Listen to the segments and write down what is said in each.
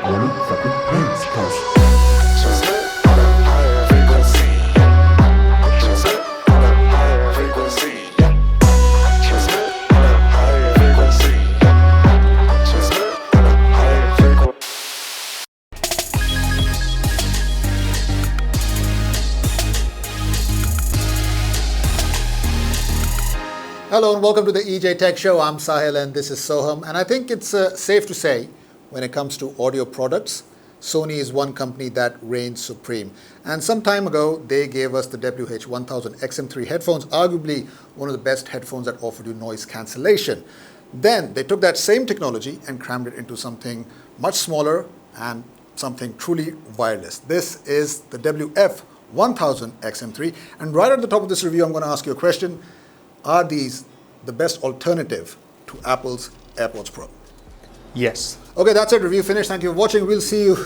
Only fucking hands, cuz. Hello and welcome to the EJ Tech Show. I'm Sahil and this is Soham. And I think it's safe to say when it comes to audio products, Sony is one company that reigns supreme. And some time ago, they gave us the WH-1000 XM3 headphones, arguably one of the best headphones that offered you noise cancellation. Then they took that same technology and crammed it into something much smaller and something truly wireless. This is the WF-1000 XM3. And right at the top of this review, I'm going to ask you a question. Are these the best alternative to Apple's AirPods Pro? Yes. Okay, that's it. Review finished. Thank you for watching. We'll see you.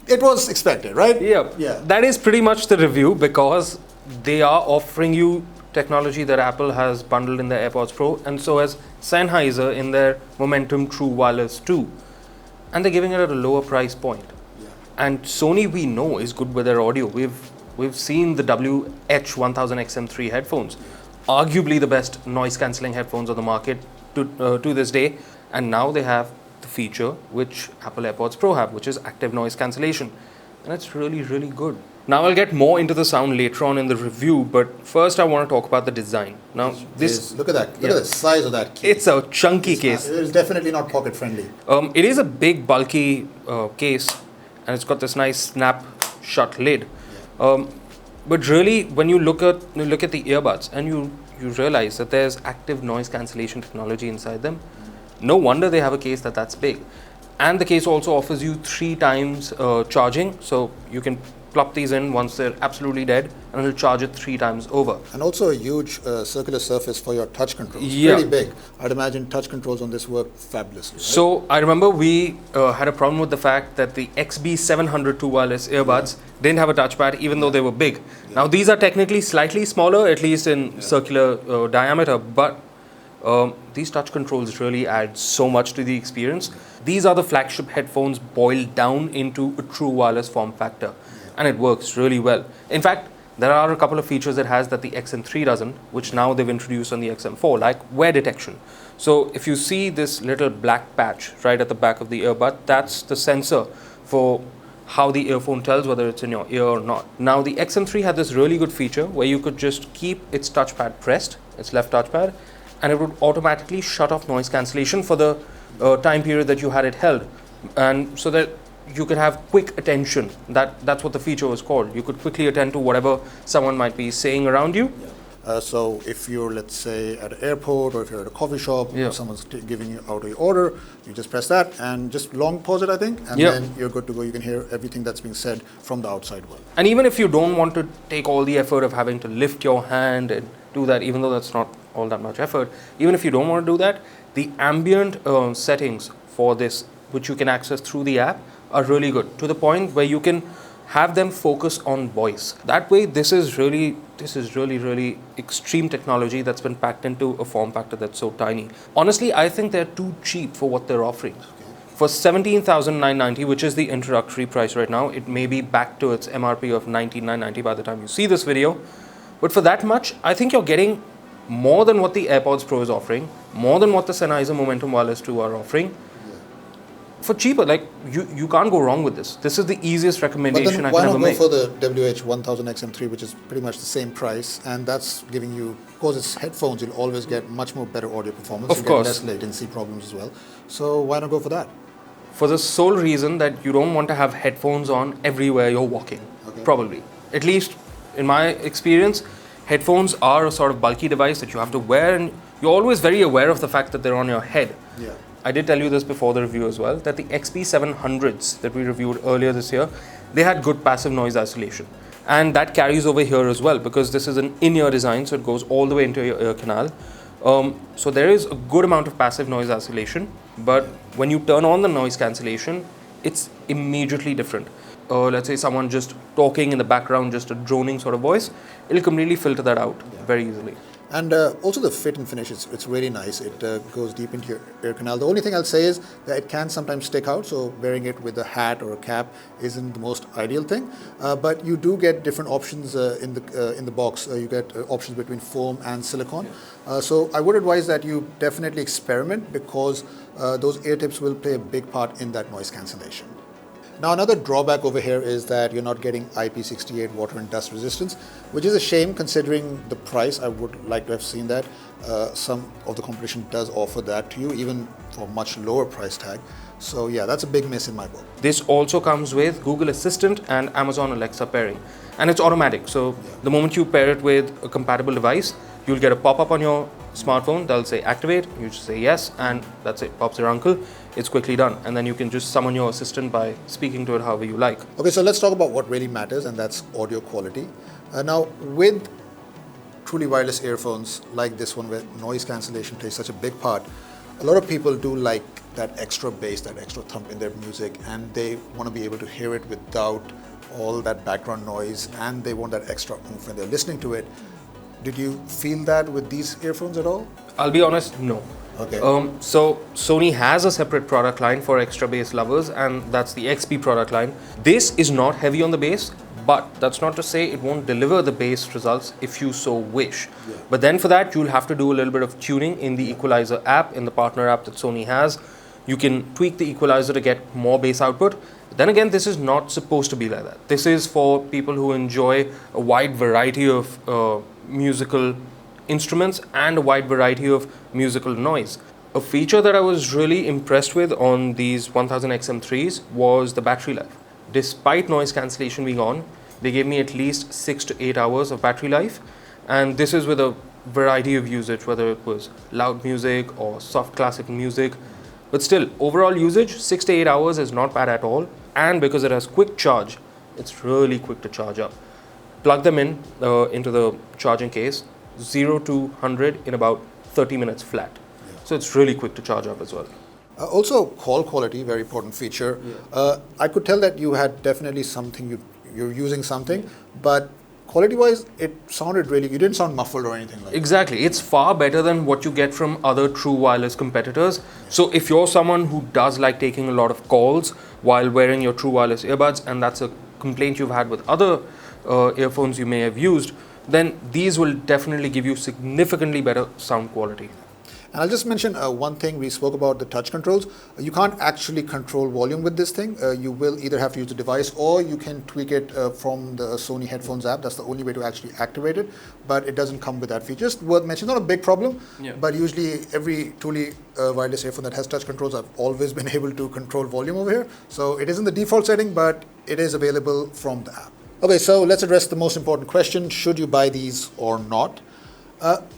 It was expected, right? Yeah. That is pretty much the review because they are offering you technology that Apple has bundled in their AirPods Pro, and so has Sennheiser in their Momentum True Wireless 2. And they're giving it at a lower price point. Yeah. And Sony, we know, is good with their audio. We've seen the WH-1000 XM3 headphones, arguably the best noise cancelling headphones on the market to this day. And now they have the feature which Apple AirPods Pro have, which is active noise cancellation. And it's really, really good. Now I'll get more into the sound later on in the review, but first I want to talk about the design. Now this, look at that. Look at the size of that case. It's a chunky case. It is definitely not pocket friendly. It is a big, bulky case, and it's got this nice snap shut lid. But really, when you look at the earbuds and you realize that there's active noise cancellation technology inside them, no wonder they have a case that's big. And the case also offers you 3 times charging, so you can plop these in once they're absolutely dead, and it'll charge it 3 times over. And also a huge circular surface for your touch controls. Yeah. Pretty big. I'd imagine touch controls on this work fabulously. Right? So I remember we had a problem with the fact that the XB700 2 wireless earbuds didn't have a touchpad, even though they were big. Now these are technically slightly smaller, at least in circular diameter, but these touch controls really add so much to the experience. These are the flagship headphones boiled down into a true wireless form factor, and it works really well. In fact, there are a couple of features it has that the XM3 doesn't, which now they've introduced on the XM4, like wear detection. So if you see this little black patch right at the back of the earbud, that's the sensor for how the earphone tells whether it's in your ear or not. Now the XM3 had this really good feature where you could just keep its touchpad pressed, its left touchpad, and it would automatically shut off noise cancellation for the time period that you had it held. And so that you could have quick attention. That's what the feature was called. You could quickly attend to whatever someone might be saying around you. So if you're, let's say, at an airport or if you're at a coffee shop, someone's giving you out your order, you just press that and just long pause it, I think, and then you're good to go. You can hear everything that's being said from the outside world. And even if you don't want to take all the effort of having to lift your hand and do that, even though that's not all that much effort, even if you don't want to do that, the ambient settings for this, which you can access through the app, are really good, to the point where you can have them focus on voice. That way, this is really extreme technology that's been packed into a form factor that's so tiny. Honestly, I think they're too cheap for what they're offering. For $17,990, which is the introductory price right now, it may be back to its MRP of $19,990 by the time you see this video. But for that much, I think you're getting more than what the AirPods Pro is offering, more than what the Sennheiser Momentum Wireless 2 are offering. For cheaper, like you can't go wrong with this. This is the easiest recommendation I can ever make. Why not go for the WH-1000 XM3, which is pretty much the same price, and that's giving you, because it's headphones, you'll always get much more better audio performance. Of course. Get less latency problems as well. So why not go for that? For the sole reason that you don't want to have headphones on everywhere you're walking, probably. At least in my experience, headphones are a sort of bulky device that you have to wear, and you're always very aware of the fact that they're on your head. Yeah. I did tell you this before the review as well, that the XB700s that we reviewed earlier this year, they had good passive noise isolation. And that carries over here as well, because this is an in-ear design, so it goes all the way into your ear canal. So there is a good amount of passive noise isolation, but when you turn on the noise cancellation, it's immediately different. Let's say someone just talking in the background, just a droning sort of voice, it'll completely filter that out very easily. And also the fit and finish, it's really nice. It goes deep into your ear canal. The only thing I'll say is that it can sometimes stick out, so wearing it with a hat or a cap isn't the most ideal thing. But you do get different options in the box. You get options between foam and silicone. So I would advise that you definitely experiment, because those ear tips will play a big part in that noise cancellation. Now, another drawback over here is that you're not getting IP68 water and dust resistance, which is a shame considering the price. I would like to have seen that. Some of the competition does offer that to you, even for a much lower price tag. So yeah, that's a big miss in my book. This also comes with Google Assistant and Amazon Alexa pairing. And it's automatic. So the moment you pair it with a compatible device, you'll get a pop-up on your smartphone that'll say activate. You just say yes, and that's it. Pop's your uncle. It's quickly done. And then you can just summon your assistant by speaking to it however you like. Okay, so let's talk about what really matters, and that's audio quality. Now, with truly wireless earphones like this one, where noise cancellation plays such a big part, a lot of people do like that extra bass, that extra thump in their music, and they want to be able to hear it without all that background noise, and they want that extra oomph when they're listening to it. Did you feel that with these earphones at all? I'll be honest, no. Okay. So Sony has a separate product line for extra bass lovers, and that's the XP product line. This is not heavy on the bass, but that's not to say it won't deliver the bass results if you so wish. Yeah. But then for that, you'll have to do a little bit of tuning in the equalizer app, in the partner app that Sony has. You can tweak the equalizer to get more bass output. Then again, this is not supposed to be like that. This is for people who enjoy a wide variety of musical instruments and a wide variety of musical noise. A feature that I was really impressed with on these 1000XM3s was the battery life. Despite noise cancellation being on, they gave me at least 6 to 8 hours of battery life, and this is with a variety of usage, whether it was loud music or soft classical music. But still, overall usage, 6 to 8 hours is not bad at all, and because it has quick charge, it's really quick to charge up. Plug them in into the charging case, 0 to 100 in about 30 minutes flat. Yeah. So it's really quick to charge up as well. Also, call quality, very important feature. Yeah. I could tell that you had definitely something, you're using something, but quality-wise, it sounded really, you didn't sound muffled or anything like that. Exactly. It's far better than what you get from other true wireless competitors. Yeah. So if you're someone who does like taking a lot of calls while wearing your true wireless earbuds, and that's a complaint you've had with other earphones you may have used, then these will definitely give you significantly better sound quality. And I'll just mention one thing. We spoke about the touch controls. You can't actually control volume with this thing. You will either have to use the device, or you can tweak it from the Sony Headphones app. That's the only way to actually activate it, but it doesn't come with that feature. Just worth mentioning, not a big problem, but usually every truly wireless earphone that has touch controls, I've always been able to control volume over here. So it isn't the default setting, but it is available from the app. Okay, so let's address the most important question: should you buy these or not?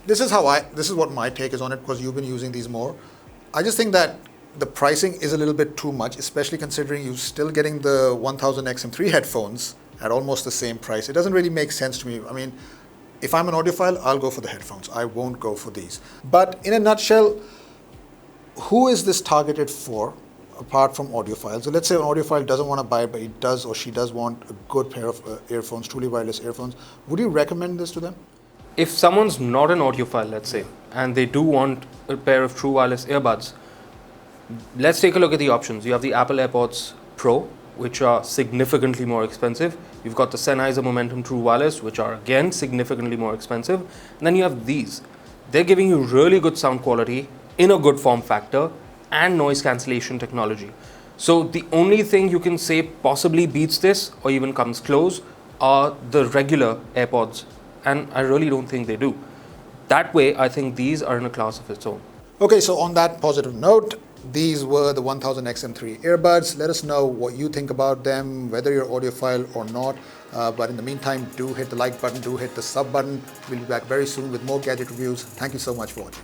This is what my take is on it, because you've been using these more. I just think that the pricing is a little bit too much, especially considering you're still getting the 1000XM3 headphones at almost the same price. It doesn't really make sense to me. I mean, if I'm an audiophile, I'll go for the headphones. I won't go for these. But in a nutshell, who is this targeted for, apart from audiophiles? So let's say an audiophile doesn't want to buy it, but he does or she does want a good pair of earphones, truly wireless earphones. Would you recommend this to them? If someone's not an audiophile, let's say, and they do want a pair of true wireless earbuds, let's take a look at the options. You have the Apple AirPods Pro, which are significantly more expensive. You've got the Sennheiser Momentum True Wireless, which are again significantly more expensive. And then you have these. They're giving you really good sound quality in a good form factor and noise cancellation technology. So the only thing you can say possibly beats this or even comes close are the regular AirPods, and I really don't think they do. That way, I think these are in a class of its own. Okay, so on that positive note, these were the 1000XM3 earbuds. Let us know what you think about them, whether you're audiophile or not. But in the meantime, do hit the like button, do hit the sub button. We'll be back very soon with more gadget reviews. Thank you so much for watching.